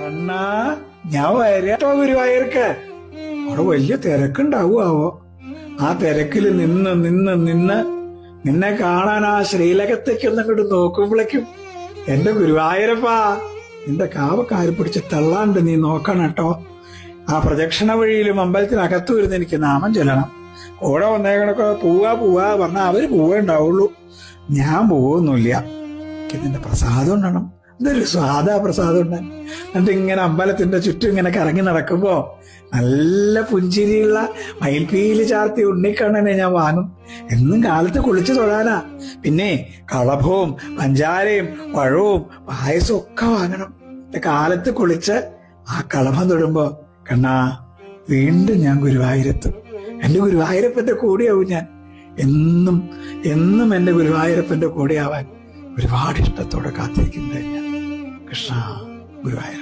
കണ്ണാ, ഞാൻ വരാട്ടോ ഗുരുവായൂർക്ക്. അവിടെ വലിയ തിരക്കുണ്ടാവുമാവോ? ആ തിരക്കില് നിന്ന് നിന്ന് നിന്ന് നിന്നെ കാണാൻ ആ ശ്രീലകത്തേക്കൊന്നും അങ്ങോട്ട് നോക്കുമ്പോഴേക്കും എന്റെ ഗുരുവായൂരപ്പാ, നിന്റെ കാവക്കാര് പിടിച്ച് തള്ളാണ്ട് നീ നോക്കണം കേട്ടോ. ആ പ്രദക്ഷിണ വഴിയിലും അമ്പലത്തിനകത്തു വരുന്ന എനിക്ക് നാമം ചൊല്ലണം. കൂടെ വന്നേക്കണൊക്കെ പോവാ പോവാ പറഞ്ഞാൽ അവര് പോവേ ഉണ്ടാവുള്ളൂ, ഞാൻ പോവൊന്നുമില്ല. എനിക്ക് നിന്റെ പ്രസാദം ഉണ്ടണം. ഇതൊരു സ്വാദാ പ്രസാദം ഉണ്ട്. എന്നിട്ട് ഇങ്ങനെ അമ്പലത്തിന്റെ ചുറ്റും ഇങ്ങനെ കറങ്ങി നടക്കുമ്പോ നല്ല പുഞ്ചിരിയുള്ള മയിൽപ്പീലി ചാർത്തി ഉണ്ണിക്കണ്ണനെ ഞാൻ വാങ്ങും. എന്നും കാലത്ത് കുളിച്ചു തൊഴാനാ. പിന്നെ കളഭവും പഞ്ചാരയും പഴവും പായസവും ഒക്കെ വാങ്ങണം. കാലത്ത് കുളിച്ച് ആ കളഭം തൊടുമ്പോ കണ്ണാ, വീണ്ടും ഞാൻ ഗുരുവായൂരെത്തും. എന്റെ ഗുരുവായൂരപ്പന്റെ കൂടെയാവും ഞാൻ. എന്നും എന്നും എന്റെ ഗുരുവായൂരപ്പന്റെ കൂടെയാവാൻ ഒരുപാട് ഇഷ്ടത്തോടെ കാത്തിരിക്കുന്നത് ഞാൻ. കൃഷ്ണ ഗുരുവായൂർ.